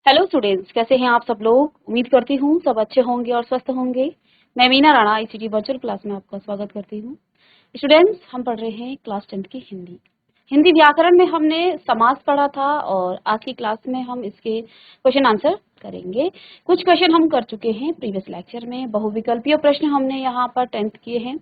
Hello students, कैसे हैं आप सब लोग। उम्मीद करती हूँ सब अच्छे होंगे और स्वस्थ होंगे। मैं Meena Rana ICT virtual class में आपका स्वागत करती हूँ। स्टूडेंट्स, हम पढ़ रहे हैं क्लास 10 की हिंदी व्याकरण में हमने समास पढ़ा था और आज की क्लास में हम इसके क्वेश्चन आंसर करेंगे। कुछ क्वेश्चन हम कर चुके हैं प्रीवियस लेक्चर में। बहुविकल्पीय प्रश्न हमने यहाँ पर 10th किए हैं।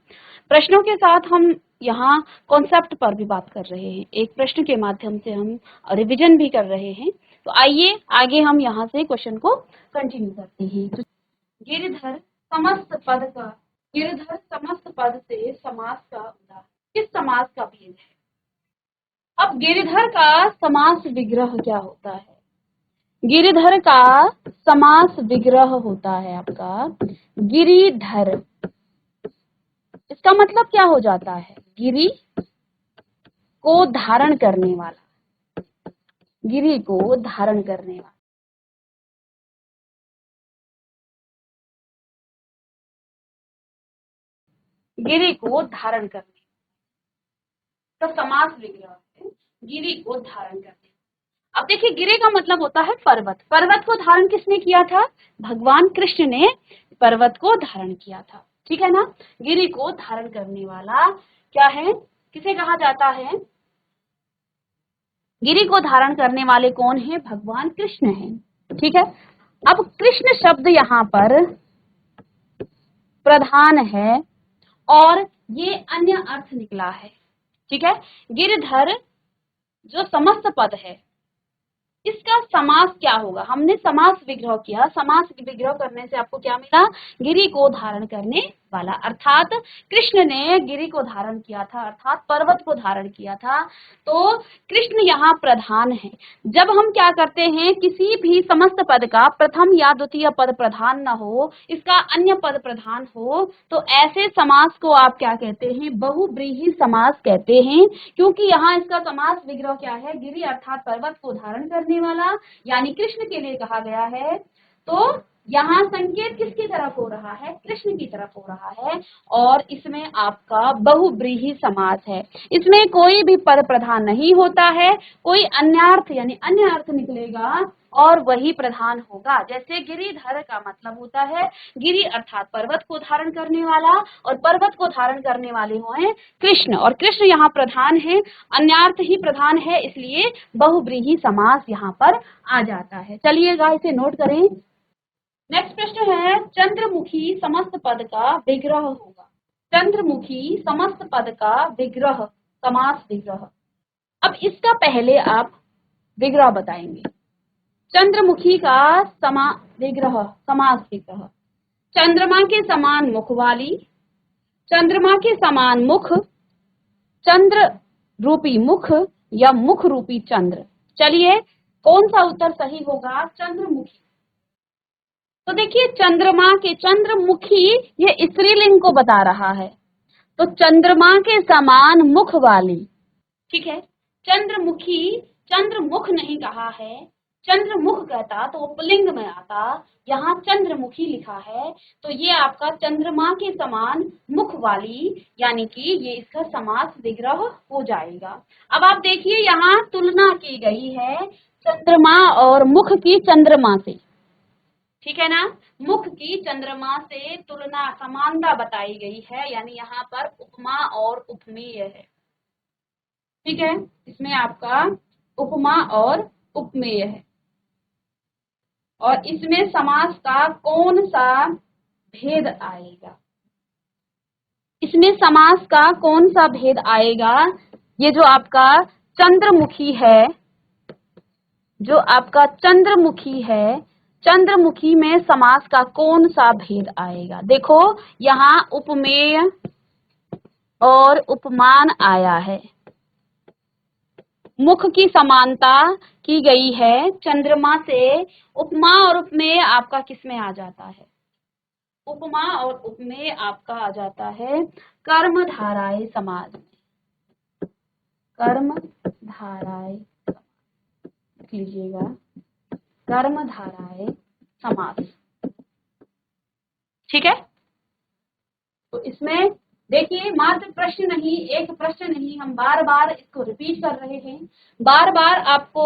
प्रश्नों के साथ हम यहाँ कॉन्सेप्ट पर भी बात कर रहे हैं। एक प्रश्न के माध्यम से हम रिवीजन भी कर रहे हैं। तो आइए आगे हम यहाँ से क्वेश्चन को कंटिन्यू करते हैं। तो गिरधर समस्त पद का गिरधर समस्त पद से समास का उदाहरण किस समास का भेद है। अब गिरधर का समास विग्रह क्या होता है। गिरिधर का समास विग्रह होता है आपका गिरिधर। इसका मतलब क्या हो जाता है, गिरि को धारण करने वाला, गिरि को धारण करने वाला। गिरि को धारण करने का समास विग्रह है, गिरि को धारण करने। अब देखिए, गिरि का मतलब होता है पर्वत। पर्वत को धारण किसने किया था, भगवान कृष्ण ने पर्वत को धारण किया था। ठीक है ना। गिरि को धारण करने वाला क्या है, किसे कहा जाता है। गिरि को धारण करने वाले कौन है, भगवान कृष्ण हैं। ठीक है। अब कृष्ण शब्द यहाँ पर प्रधान है और ये अन्य अर्थ निकला है। ठीक है। गिरधर जो समस्त पद है, इसका समास क्या होगा। हमने समास विग्रह किया। समास विग्रह करने से आपको क्या मिला, गिरि को धारण करने वाला, अर्थात कृष्ण ने गिरि को धारण किया था, अर्थात पर्वत को धारण किया था। तो कृष्ण यहाँ प्रधान है। जब हम क्या करते हैं, किसी भी समस्त पद का प्रथम या द्वितीय पद प्रधान न हो, इसका अन्य पद प्रधान हो, तो ऐसे समास को आप क्या कहते हैं, बहुव्रीहि समास कहते हैं। क्योंकि यहाँ इसका समास विग्रह क्या है, गिरि अर्थात पर्वत को धारण करने वाला, यानी कृष्ण के लिए कहा गया है। तो यहाँ संकेत किसकी तरफ हो रहा है, कृष्ण की तरफ हो रहा है। और इसमें आपका बहुव्रीहि समास है। इसमें कोई भी पद प्रधान नहीं होता है, कोई अन्यार्थ यानी अन्य अर्थ निकलेगा और वही प्रधान होगा। जैसे गिरिधर का मतलब होता है गिरि अर्थात पर्वत को धारण करने वाला, और पर्वत को धारण करने वाले हुए कृष्ण, और कृष्ण यहाँ प्रधान है, अन्यार्थ ही प्रधान है, इसलिए बहुव्रीहि समास यहाँ पर आ जाता है। चलिएगा इसे नोट करें। नेक्स्ट प्रश्न है, चंद्रमुखी समस्त पद का विग्रह होगा। चंद्रमुखी समस्त पद का विग्रह, समास विग्रह। अब इसका पहले आप विग्रह बताएंगे। चंद्रमुखी का विग्रह, समास विग्रह। चंद्रमा के समान मुख वाली, चंद्रमा के समान मुख, चंद्र रूपी मुख या मुख रूपी चंद्र। चलिए कौन सा उत्तर सही होगा, चंद्रमुखी। तो देखिए, चंद्रमा के चंद्रमुखी ये स्त्रीलिंग को बता रहा है, तो चंद्रमा के समान मुख वाली। ठीक है। चंद्रमुखी, चंद्रमुख नहीं कहा है, चंद्रमुख कहता तो वो पुल्लिंग में आता, यहाँ चंद्रमुखी लिखा है, तो ये आपका चंद्रमा के समान मुख वाली, यानी कि ये इसका समास विग्रह हो जाएगा। अब आप देखिए, यहाँ तुलना की गई है चंद्रमा और मुख की चंद्रमा से। ठीक है ना। मुख की चंद्रमा से तुलना, समानता बताई गई है, यानी यहाँ पर उपमा और उपमेय है। ठीक है। इसमें आपका उपमा और उपमेय है। और इसमें समास का कौन सा भेद आएगा, इसमें समास का कौन सा भेद आएगा। ये जो आपका चंद्रमुखी है, जो आपका चंद्रमुखी है, चंद्रमुखी में समास का कौन सा भेद आएगा। देखो, यहाँ उपमेय और उपमान आया है, मुख की समानता की गई है चंद्रमा से। उपमा और उपमेय आपका किसमें आ जाता है, उपमा और उपमेय आपका आ जाता है कर्मधारय समास में। कर्मधारय लिख लीजिएगा, कर्मधारय समास। ठीक है। तो इसमें देखिए, मात्र प्रश्न नहीं, एक प्रश्न नहीं, हम बार बार इसको रिपीट कर रहे हैं, बार बार आपको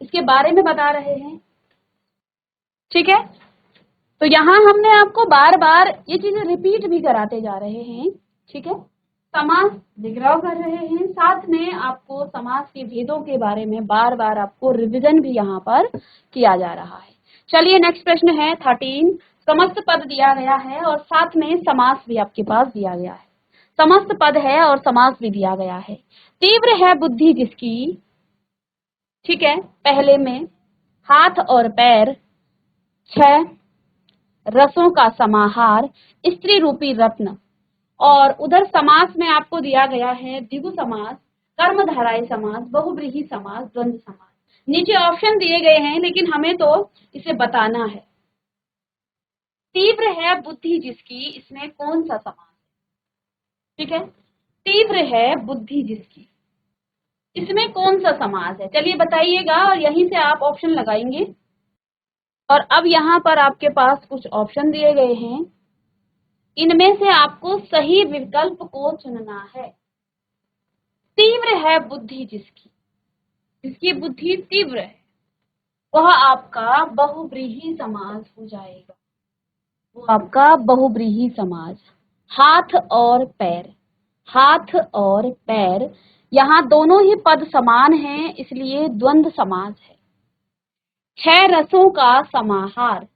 इसके बारे में बता रहे हैं। ठीक है, तो यहाँ हमने आपको बार बार ये चीजें रिपीट भी कराते जा रहे हैं। ठीक है, समास विग्रह कर रहे हैं, साथ में आपको समास के भेदों के बारे में बार बार आपको रिवीजन भी यहाँ पर किया जा रहा है। चलिए नेक्स्ट प्रश्न है 13। समस्त पद दिया गया है और साथ में समास भी आपके पास दिया गया है। समस्त पद है और समास भी दिया गया है। तीव्र है बुद्धि जिसकी, ठीक है, पहले में हाथ और पैर, 6 रसों का समाहार, स्त्री रूपी रत्न, और उधर समास में आपको दिया गया है द्विगु समास, कर्मधारय समास, बहुव्रीहि समास, द्वंद्व समास। नीचे ऑप्शन दिए गए हैं लेकिन हमें तो इसे बताना है। तीव्र है बुद्धि जिसकी, इसमें कौन सा समास है? ठीक है, तीव्र है बुद्धि जिसकी, इसमें कौन सा समास है? चलिए बताइएगा और यहीं से आप ऑप्शन लगाएंगे। और अब यहाँ पर आपके पास कुछ ऑप्शन दिए गए हैं, इनमें से आपको सही विकल्प को चुनना है। तीव्र है बुद्धि जिसकी, जिसकी बुद्धि तीव्र है, वह आपका बहुव्रीहि समास हो जाएगा। वो आपका बहुव्रीहि समास। हाथ और पैर, हाथ और पैर, यहाँ दोनों ही पद समान हैं, इसलिए द्वंद्व समास है। 6 रसों का समाहार,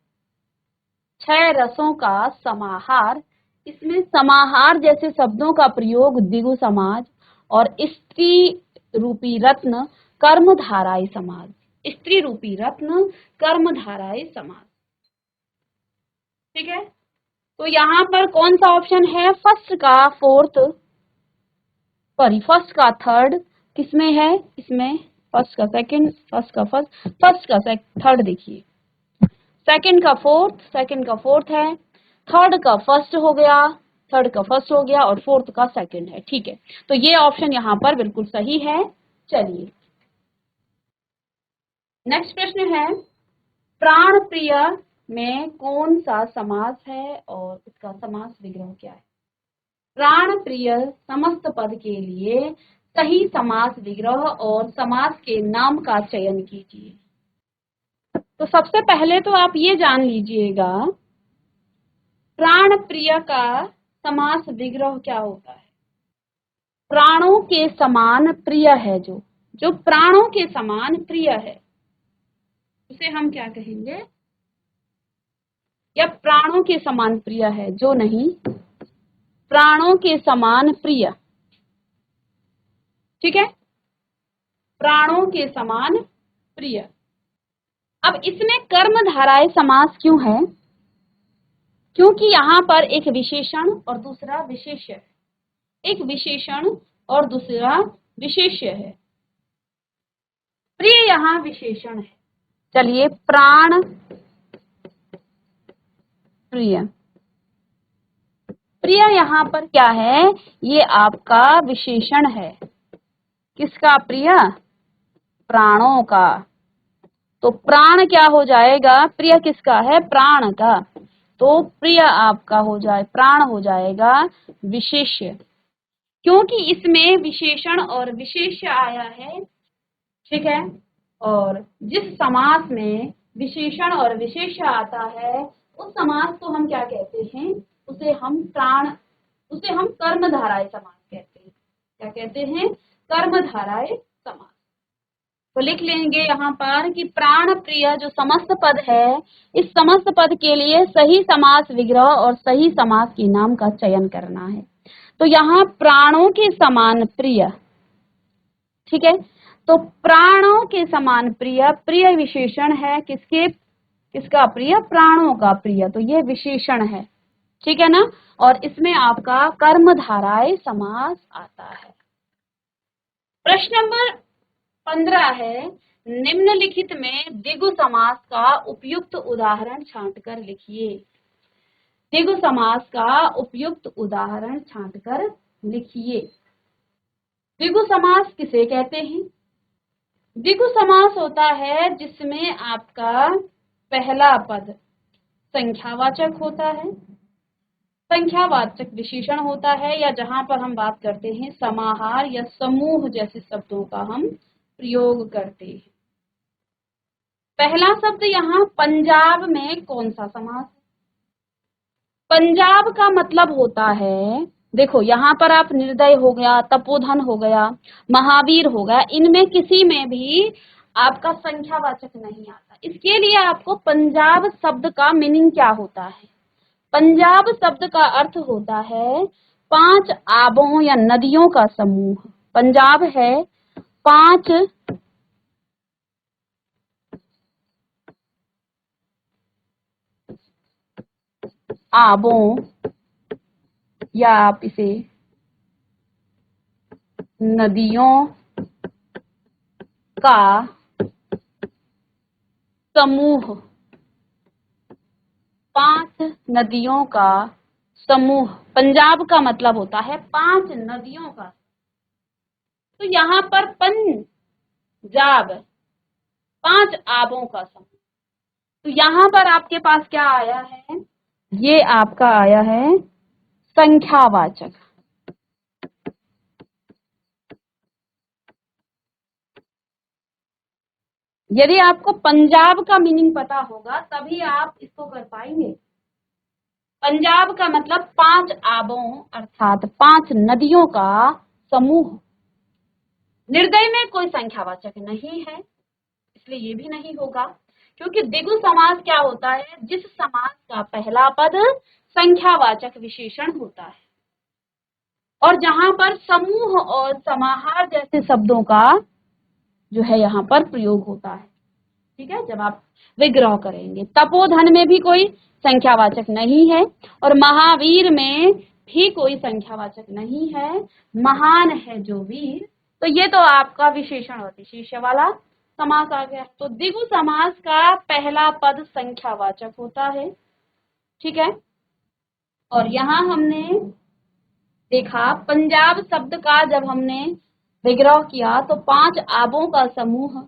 6 रसों का समाहार, इसमें समाहार जैसे शब्दों का प्रयोग द्विगु समास, और स्त्री रूपी रत्न कर्मधारय समास, स्त्री रूपी रत्न कर्मधारय समास। ठीक है, तो यहाँ पर कौन सा ऑप्शन है? फर्स्ट का फोर्थ, सॉरी फर्स्ट का थर्ड, किसमें है? इसमें फर्स्ट का सेकंड, फर्स्ट का फर्स्ट, फर्स्ट का थर्ड, देखिए सेकंड का फोर्थ, सेकंड का फोर्थ है, थर्ड का फर्स्ट हो गया, थर्ड का फर्स्ट हो गया, और फोर्थ का सेकंड है। ठीक है, तो ये ऑप्शन यहाँ पर बिल्कुल सही है। चलिए नेक्स्ट प्रश्न है, प्राण प्रिय में कौन सा समास है और इसका समास विग्रह क्या है? प्राण प्रिय समस्त पद के लिए सही समास विग्रह और समास के नाम का चयन कीजिए। तो सबसे पहले तो आप ये जान लीजिएगा, प्राण प्रिय का समास विग्रह क्या होता है? प्राणों के समान प्रिय है, जो जो प्राणों के समान प्रिय है उसे हम क्या कहेंगे? या प्राणों के समान प्रिय है, जो नहीं, प्राणों के समान प्रिय। ठीक है, प्राणों के समान प्रिय। अब इसमें कर्मधारय समास क्यों है? क्योंकि यहाँ पर एक विशेषण और दूसरा विशेष्य है, एक विशेषण और दूसरा विशेष्य है। प्रिय यहाँ विशेषण है। चलिए, प्राण प्रिय, प्रिय यहाँ पर क्या है? ये आपका विशेषण है। किसका प्रिय? प्राणों का। तो प्राण क्या हो जाएगा? प्रिय किसका है? प्राण का। तो प्रिय आपका हो जाए, प्राण हो जाएगा विशेष्य, क्योंकि इसमें विशेषण और विशेष्य आया है। ठीक है, और जिस समास में विशेषण और विशेष्य आता है उस समास को हम क्या कहते हैं? उसे हम कर्मधारय समास कहते हैं। क्या कहते हैं? कर्मधारय समास। तो लिख लेंगे यहाँ पर कि प्राण प्रिय जो समस्त पद है, इस समस्त पद के लिए सही समास विग्रह और सही समास के नाम का चयन करना है। तो यहाँ प्राणों के समान प्रिय, ठीक है, तो प्राणों के समान प्रिय, प्रिय विशेषण है किसके? किसका प्रिय? प्राणों का प्रिय, तो ये विशेषण है। ठीक है ना, और इसमें आपका कर्मधारय समास आता है। प्रश्न नंबर 15 है, निम्नलिखित में द्विगु समास का उपयुक्त उदाहरण छांटकर लिखिए। द्विगु समास का उपयुक्त उदाहरण छांटकर लिखिए। द्विगु समास किसे कहते हैं? द्विगु समास होता है जिसमें आपका पहला पद संख्यावाचक होता है, संख्यावाचक विशेषण होता है, या जहां पर हम बात करते हैं समाहार या समूह जैसे शब्दों का हम प्रयोग करते हैं। पहला शब्द यहाँ पंजाब में कौन सा समास है? पंजाब का मतलब होता है, देखो यहाँ पर आप निर्दय हो गया, तपोधन हो गया, महावीर हो गया, इनमें किसी में भी आपका संख्यावाचक नहीं आता। इसके लिए आपको पंजाब शब्द का मीनिंग क्या होता है? पंजाब शब्द का अर्थ होता है 5 आबों या नदियों का समूह। पंजाब है 5 आबों, या आप इसे नदियों का समूह, 5 नदियों का समूह। पंजाब का मतलब होता है 5 नदियों का। तो यहाँ पर पंजाब 5 आबों का समूह। तो यहाँ पर आपके पास क्या आया है? ये आपका आया है संख्यावाचक। यदि आपको पंजाब का मीनिंग पता होगा तभी आप इसको कर पाएंगे। पंजाब का मतलब 5 आबों अर्थात 5 नदियों का समूह। निर्दय में कोई संख्यावाचक नहीं है, इसलिए ये भी नहीं होगा, क्योंकि द्विगु समास क्या होता है? जिस समास का पहला पद संख्यावाचक विशेषण होता है और जहां पर समूह और समाहार जैसे शब्दों का जो है यहाँ पर प्रयोग होता है। ठीक है, जब आप विग्रह करेंगे। तपोधन में भी कोई संख्यावाचक नहीं है और महावीर में भी कोई संख्यावाचक नहीं है। महान है जो वीर, तो ये तो आपका विशेषण और विशेष्य वाला समास आ गया। तो द्विगु समास का पहला पद संख्यावाचक होता है। ठीक है, और यहाँ हमने देखा पंजाब शब्द का जब हमने विग्रह किया तो 5 आबों का समूह,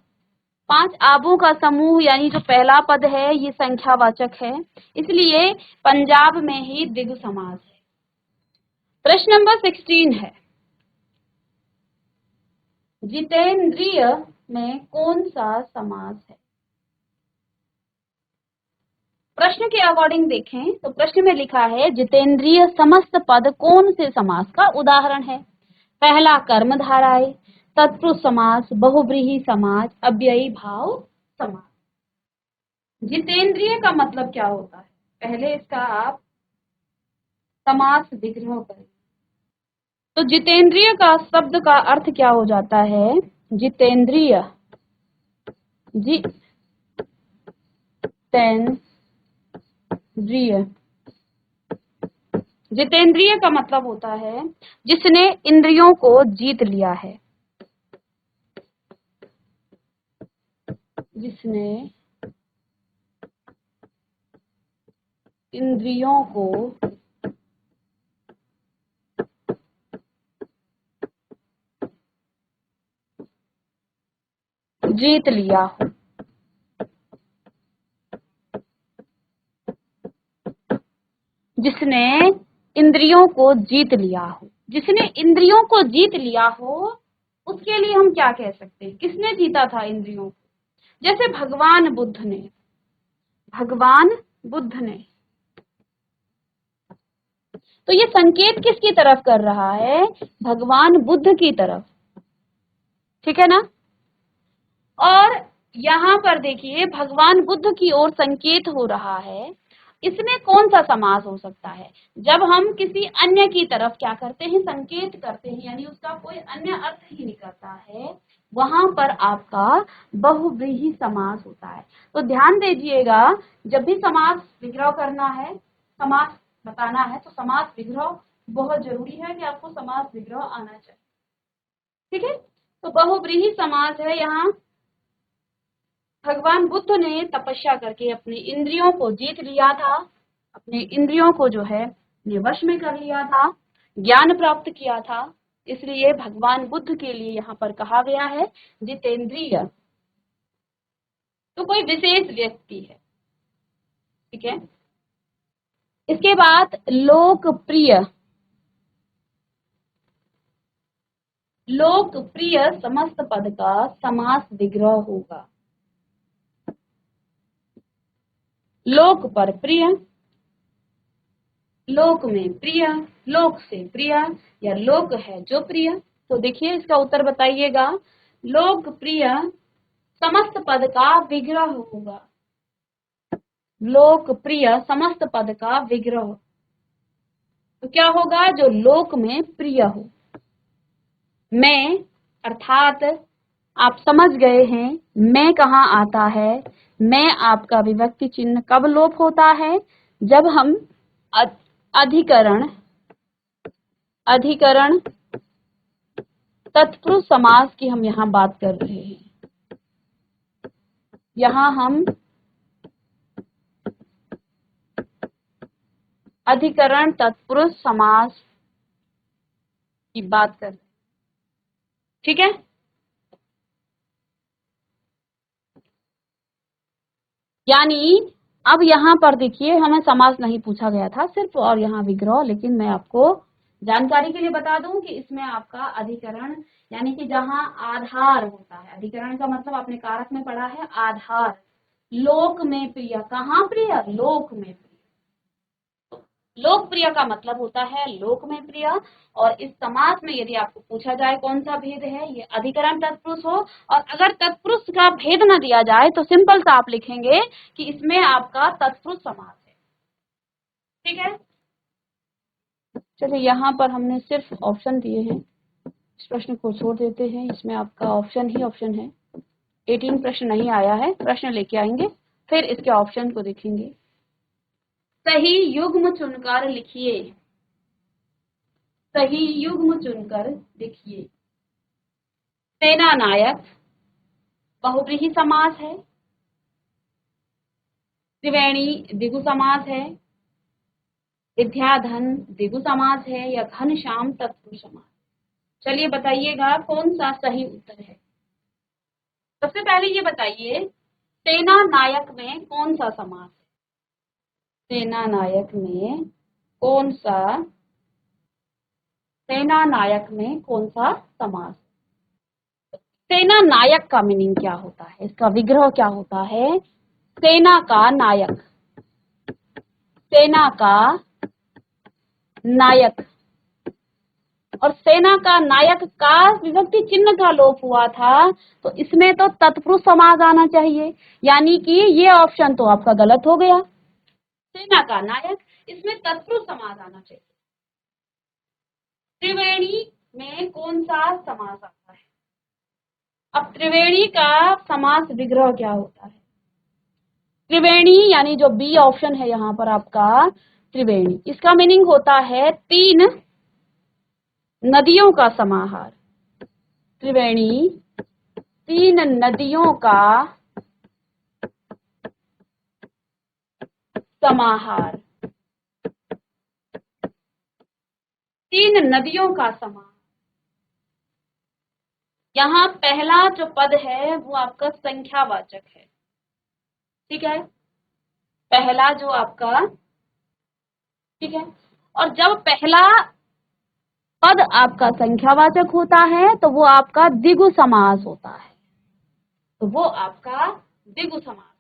5 आबों का समूह यानी जो पहला पद है ये संख्यावाचक है, इसलिए पंजाब में ही द्विगु समास है। प्रश्न नंबर 16 है, जितेंद्रिय में कौन सा समास है? प्रश्न के अकॉर्डिंग देखें तो प्रश्न में लिखा है जितेंद्रिय समस्त पद कौन से समास का उदाहरण है? पहला कर्मधारय, तत्पुरुष समास, बहुव्रीहि समास, अव्ययी भाव समास। जितेंद्रिय का मतलब क्या होता है? पहले इसका आप समास विग्रह करें। तो जितेंद्रिय का शब्द का अर्थ क्या हो जाता है? जितेंद्रिय, जितेंद्रिय, जितेंद्रिय का मतलब होता है जिसने इंद्रियों को जीत लिया है, जिसने इंद्रियों को जीत लिया हो। जिसने इंद्रियों को जीत लिया हो, जिसने इंद्रियों को जीत लिया हो उसके लिए हम क्या कह सकते हैं? किसने जीता था इंद्रियों को? जैसे भगवान बुद्ध ने, भगवान बुद्ध ने, तो ये संकेत किसकी तरफ कर रहा है? भगवान बुद्ध की तरफ। ठीक है ना? और यहाँ पर देखिए भगवान बुद्ध की ओर संकेत हो रहा है। इसमें कौन सा समास हो सकता है? जब हम किसी अन्य की तरफ क्या करते हैं? संकेत करते हैं, यानी उसका कोई अन्य अर्थ ही निकलता है, वहां पर आपका बहुव्रीहि समास होता है। तो ध्यान दीजिएगा, जब भी समास विग्रह करना है, समास बताना है, तो समास विग्रह बहुत जरूरी है कि आपको समास विग्रह आना चाहिए। ठीक है, तो बहुव्रीहि समास है। यहाँ भगवान बुद्ध ने तपस्या करके अपनी इंद्रियों को जीत लिया था, अपने इंद्रियों को जो है वश में कर लिया था, ज्ञान प्राप्त किया था, इसलिए भगवान बुद्ध के लिए यहाँ पर कहा गया है जितेंद्रिय। तो कोई विशेष व्यक्ति है। ठीक है, इसके बाद लोकप्रिय, लोकप्रिय समस्त पद का समास विग्रह होगा। लोक पर प्रिय, लोक में प्रिय, लोक से प्रिय, या लोक है जो प्रिय। तो देखिए इसका उत्तर बताइएगा। लोकप्रिय समस्त पद का विग्रह होगा। लोकप्रिय समस्त पद का विग्रह, तो क्या होगा? जो लोक में प्रिय हो। मैं अर्थात आप समझ गए हैं मैं कहाँ आता है। मैं आपका विभक्ति चिन्ह कब लोप होता है? जब हम अधिकरण तत्पुरुष समास की हम यहाँ बात कर रहे हैं। यहाँ हम अधिकरण तत्पुरुष समास की बात कर रहे हैं, ठीक है। यानी अब यहाँ पर देखिए हमें समास नहीं पूछा गया था सिर्फ, और यहाँ विग्रह। लेकिन मैं आपको जानकारी के लिए बता दूं कि इसमें आपका अधिकरण यानी कि जहाँ आधार होता है, अधिकरण का मतलब आपने कारक में पढ़ा है आधार। लोक में प्रिय, कहाँ प्रिय? लोक में प्रिय। लोकप्रिय का मतलब होता है लोक में प्रिय। और इस समास में यदि आपको पूछा जाए कौन सा भेद है, ये अधिकरण तत्पुरुष हो। और अगर तत्पुरुष का भेद न दिया जाए तो सिंपल सा आप लिखेंगे कि इसमें आपका तत्पुरुष समास है, ठीक है। चलिए यहाँ पर हमने सिर्फ ऑप्शन दिए हैं, इस प्रश्न को छोड़ देते हैं। इसमें आपका ऑप्शन ही ऑप्शन है। 18 प्रश्न नहीं आया है, प्रश्न लेके आएंगे फिर इसके ऑप्शन को देखेंगे। सही युग्म चुनकर लिखिए, सही युग्म चुनकर लिखिए। सेना नायक बहुव्रीहि समास है, त्रिवेणी द्विगु समास है, विद्याधन द्विगु समास है, या घनश्याम तत्पुरुष समास। चलिए बताइएगा कौन सा सही उत्तर है। सबसे पहले ये बताइए सेना नायक में कौन सा समास है? सेना नायक में कौन सा, सेना नायक में कौन सा समास? सेना नायक का मीनिंग क्या होता है, इसका विग्रह क्या होता है? सेना का नायक, सेना का नायक। और सेना का नायक का विभक्ति चिन्ह का लोप हुआ था, तो इसमें तो तत्पुरुष समास आना चाहिए। यानी कि ये ऑप्शन तो आपका गलत हो गया। सेना का नायक, इसमें तत्पुरुष समास आना चाहिए। त्रिवेणी में कौन सा समास आता है? अब त्रिवेणी का समास विग्रह क्या होता है? त्रिवेणी यानी जो बी ऑप्शन है यहाँ पर आपका त्रिवेणी, इसका मीनिंग होता है तीन नदियों का समाहार। त्रिवेणी तीन नदियों का समाहार, तीन नदियों का समाहार। यहाँ पहला जो पद है वो आपका संख्यावाचक है, ठीक है। पहला जो आपका, ठीक है। और जब पहला पद आपका संख्यावाचक होता है तो वो आपका द्विगु समास होता है। तो वो आपका द्विगु समास,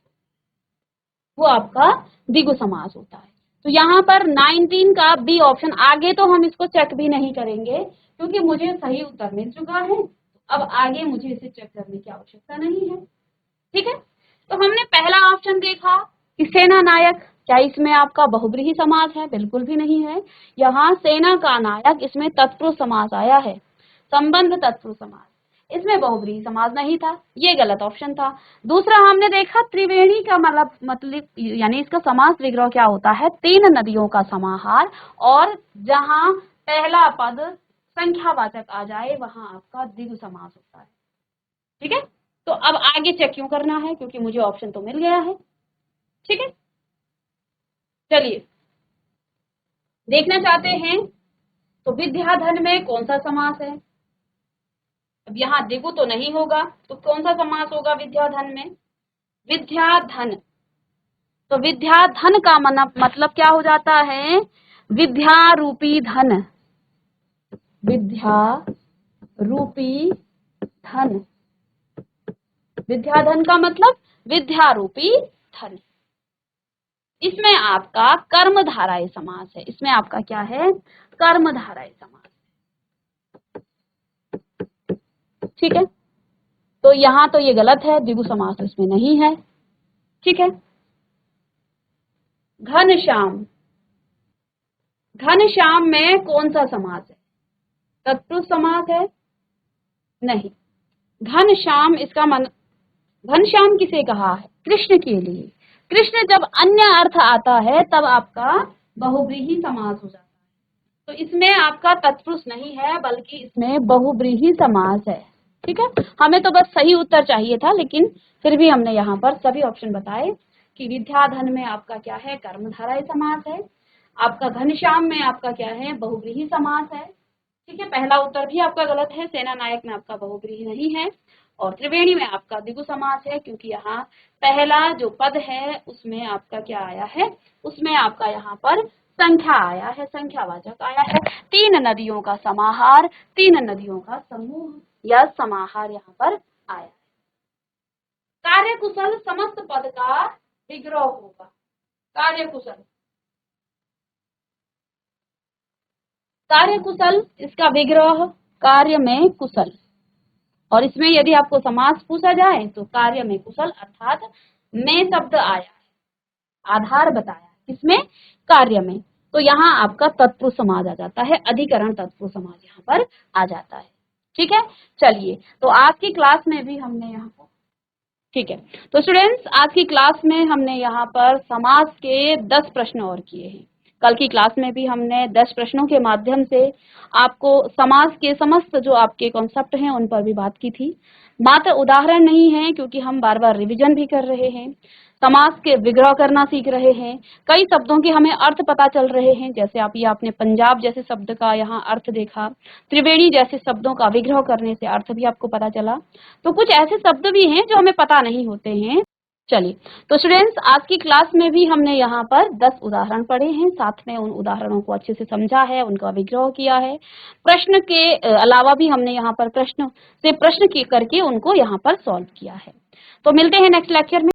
वो आपका द्विगु समास होता है। तो यहाँ पर 19 का बी ऑप्शन, आगे तो हम इसको चेक भी नहीं करेंगे क्योंकि मुझे सही उत्तर मिल चुका है। अब आगे मुझे इसे चेक करने की आवश्यकता नहीं है, ठीक है। तो हमने पहला ऑप्शन देखा कि सेना नायक, क्या इसमें आपका बहुव्रीहि समास है? बिल्कुल भी नहीं है। यहाँ सेना का नायक, इसमें तत्पुरुष समास आया है, संबंध तत्पुरुष समास, इसमें बहुव्रीहि समास नहीं था, ये गलत ऑप्शन था। दूसरा हमने देखा त्रिवेणी का मतलब यानी इसका समास विग्रह क्या होता है? तीन नदियों का समाहार। और जहां पहला पद संख्यावाचक आ जाए वहां आपका द्विगु समास होता है, ठीक है। तो अब आगे चेक क्यों करना है, क्योंकि मुझे ऑप्शन तो मिल गया है, ठीक है। चलिए देखना चाहते हैं तो विद्याधन में कौन सा समास है। अब यहाँ द्विगु तो नहीं होगा, तो कौन सा समास होगा विद्याधन में? विद्याधन, तो विद्याधन का मतलब क्या हो जाता है? विद्या रूपी धन, विद्या रूपी धन। विद्याधन का मतलब विद्या रूपी धन। इसमें आपका कर्मधारय समास है। इसमें आपका क्या है? कर्मधारय समास। ठीक है, तो यहां तो ये गलत है, द्विगु समास तो इसमें नहीं है। ठीक है, घनश्याम, घनश्याम में कौन सा समास है? तत्पुरुष समास है? नहीं। घनश्याम इसका मन, घनश्याम किसे कहा है? कृष्ण के लिए। कृष्ण जब अन्य अर्थ आता है तब आपका बहुव्रीहि समास हो जाता है। तो इसमें आपका तत्पुरुष नहीं है बल्कि इसमें बहुव्रीहि समास है। ठीक है, हमें तो बस सही उत्तर चाहिए था, लेकिन फिर भी हमने यहाँ पर सभी ऑप्शन बताए कि विद्याधन में आपका क्या है? कर्मधारय समास है। आपका घनश्याम में आपका क्या है? बहुव्रीहि समास है। ठीक है, पहला उत्तर भी आपका गलत है, सेना नायक में आपका बहुव्रीहि नहीं है। और त्रिवेणी में आपका द्विगु समास है, क्योंकि यहाँ पहला जो पद है उसमें आपका क्या आया है? उसमें आपका यहाँ पर संख्या आया है, संख्यावाचक आया है। तीन नदियों का समाहार, तीन नदियों का समूह या समाहार यहाँ पर आया है। कार्यकुशल समस्त पद का विग्रह होगा। कार्यकुशल, कार्यकुशल इसका विग्रह कार्य में कुशल। और इसमें यदि आपको समास पूछा जाए तो कार्य में कुशल अर्थात में शब्द आया है, आधार बताया किसमें? कार्य में। तो यहाँ आपका तत्पुरुष समाज आ जाता है, अधिकरण तत्पुरुष समाज यहाँ पर आ जाता है। ठीक है, चलिए, तो आज की क्लास में भी हमने यहाँ पर, ठीक है, तो स्टूडेंट्स आज की क्लास में हमने यहाँ पर समास के 10 प्रश्न और किए हैं। कल की क्लास में भी हमने 10 प्रश्नों के माध्यम से आपको समास के समस्त जो आपके कॉन्सेप्ट हैं उन पर भी बात की थी। मात्र उदाहरण नहीं है, क्योंकि हम बार बार रिवीजन भी कर रहे हैं, समास के विग्रह करना सीख रहे हैं, कई शब्दों के हमें अर्थ पता चल रहे हैं। जैसे आप ये आपने पंजाब जैसे शब्द का यहाँ अर्थ देखा, त्रिवेणी जैसे शब्दों का विग्रह करने से अर्थ भी आपको पता चला। तो कुछ ऐसे शब्द भी हैं जो हमें पता नहीं होते हैं। चलिए, तो स्टूडेंट्स आज की क्लास में भी हमने यहाँ पर 10 उदाहरण पढ़े हैं, साथ में उन उदाहरणों को अच्छे से समझा है, उनका विग्रह किया है। प्रश्न के अलावा भी हमने यहाँ पर प्रश्न से प्रश्न करके उनको यहाँ पर सॉल्व किया है। तो मिलते हैं नेक्स्ट लेक्चर में।